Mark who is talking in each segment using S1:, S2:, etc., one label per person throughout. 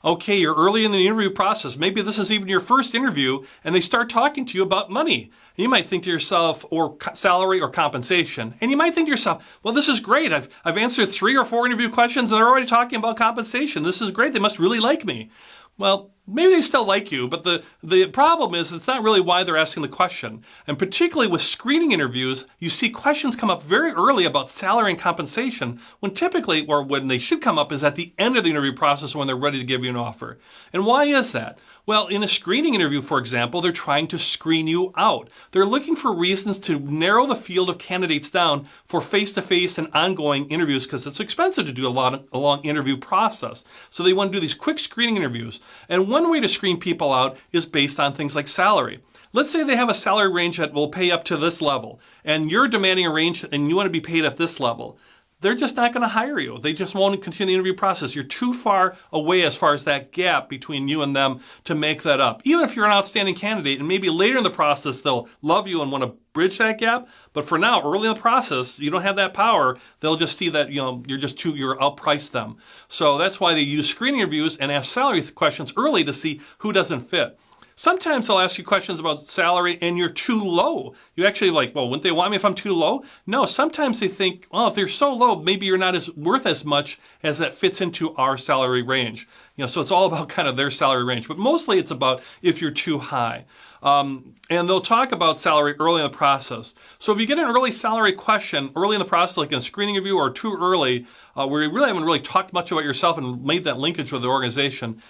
S1: Okay, you're early in the interview process. Maybe this is even your first interview, and they start talking to you about money. And you might think to yourself, or salary or compensation, and you might think to yourself, well, this is great. I've answered 3 or 4 interview questions, and they're already talking about compensation. This is great. They must really like me. Well, maybe they still like you, but the problem is it's not really why they're asking the question. And particularly with screening interviews, you see questions come up very early about salary and compensation when typically, or when they should come up, is at the end of the interview process when they're ready to give you an offer. And why is that? Well, in a screening interview, for example, they're trying to screen you out. They're looking for reasons to narrow the field of candidates down for face-to-face and ongoing interviews because it's expensive to do a long interview process. So they want to do these quick screening interviews. And one way to screen people out is based on things like salary. Let's say they have a salary range that will pay up to this level, and you're demanding a range and you want to be paid at this level. They're just not going to hire you. They just won't continue the interview process. You're too far away as far as that gap between you and them to make that up. Even if you're an outstanding candidate and maybe later in the process they'll love you and want to bridge that gap, but for now, early in the process, you don't have that power. They'll just see that you're outpriced them. So that's why they use screening interviews and ask salary questions early to see who doesn't fit. Sometimes they'll ask you questions about salary and you're too low. You actually well, wouldn't they want me if I'm too low? No, sometimes they think, well, if you're so low, maybe you're not worth as much as that fits into our salary range. So it's all about kind of their salary range, but mostly it's about if you're too high. And they'll talk about salary early in the process. So if you get an early salary question early in the process, like in a screening interview or too early, where you really haven't really talked much about yourself and made that linkage with the organization,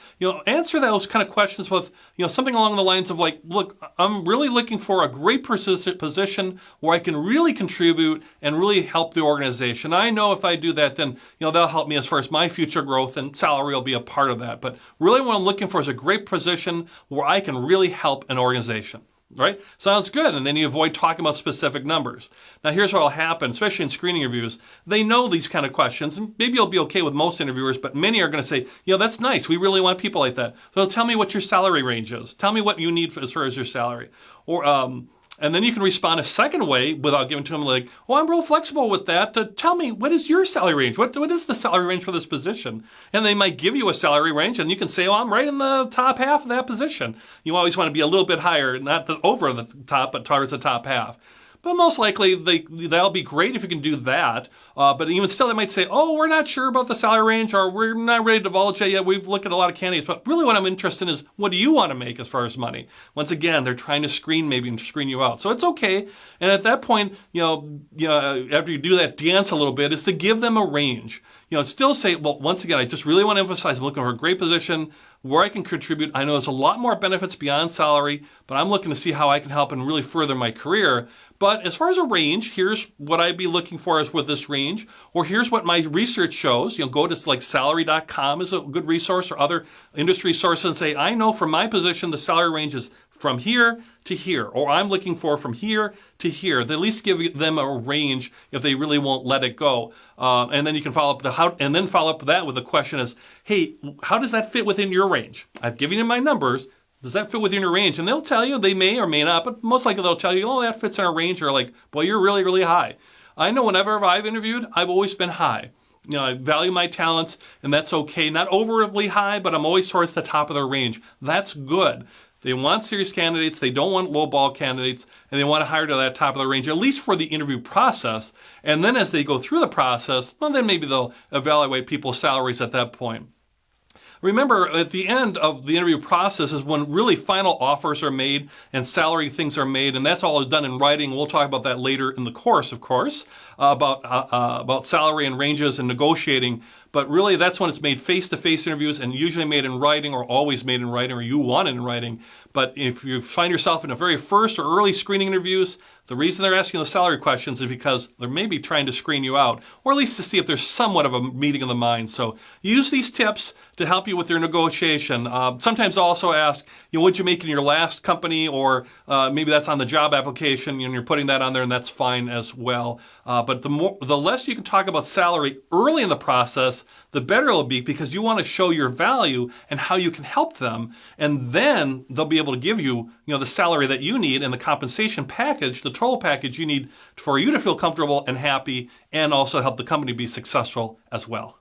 S1: answer those kind of questions with, something along the lines of look, I'm really looking for a great position where I can really contribute and really help the organization. I know if I do that, then, that'll help me as far as my future growth, and salary will be a part of that. But really what I'm looking for is a great position where I can really help an organization. Right? Sounds good. And then you avoid talking about specific numbers. Now, here's what will happen, especially in screening interviews. They know these kind of questions, and maybe you'll be okay with most interviewers, but many are going to say, that's nice. We really want people like that. So tell me what your salary range is. Tell me what you need as far as your salary. Or, and then you can respond a second way without giving to them I'm real flexible with that. Tell me, what is your salary range? What is the salary range for this position? And they might give you a salary range, and you can say, I'm right in the top half of that position. You always want to be a little bit higher, not over the top, but towards the top half. But most likely, that'll be great if you can do that. But even still, they might say, we're not sure about the salary range, or we're not ready to divulge that yet. We've looked at a lot of candidates. But really what I'm interested in is, what do you want to make as far as money? Once again, they're trying to screen you out. So it's okay. And at that point, after you do that dance a little bit, is to give them a range. Still say, well, once again, I just really want to emphasize, I'm looking for a great position where I can contribute. I know there's a lot more benefits beyond salary, but I'm looking to see how I can help and really further my career. But as far as a range, here's what I'd be looking for with this range, or here's what my research shows. Go to salary.com is a good resource, or other industry sources, and say, I know from my position the salary range is from here to here, or I'm looking for from here to here. They at least give them a range if they really won't let it go. And then you can follow up that with the question is, hey, how does that fit within your range? I've given you my numbers. Does that fit within your range? And they'll tell you, they may or may not, but most likely they'll tell you, that fits in our range, or boy, you're really, really high. I know whenever I've interviewed, I've always been high. I value my talents, and that's okay. Not overly high, but I'm always towards the top of their range. That's good. They want serious candidates. They don't want lowball candidates, and they want to hire to that top of the range, at least for the interview process. And then as they go through the process, then maybe they'll evaluate people's salaries at that point. Remember, at the end of the interview process is when really final offers are made and salary things are made, and that's all done in writing. We'll talk about that later in the course, of course, about salary and ranges and negotiating. But really, that's when it's made face-to-face interviews, and usually made in writing, or always made in writing, or you want it in writing. But if you find yourself in the very first or early screening interviews, the reason they're asking the salary questions is because they're maybe trying to screen you out, or at least to see if there's somewhat of a meeting of the mind. So use these tips to help you with your negotiation. Sometimes also ask, what'd you make in your last company, or maybe that's on the job application, and you're putting that on there, and that's fine as well. But the less you can talk about salary early in the process, the better it'll be, because you want to show your value and how you can help them, and then they'll be able to give you, the salary that you need and the compensation package, the total package you need for you to feel comfortable and happy, and also help the company be successful as well.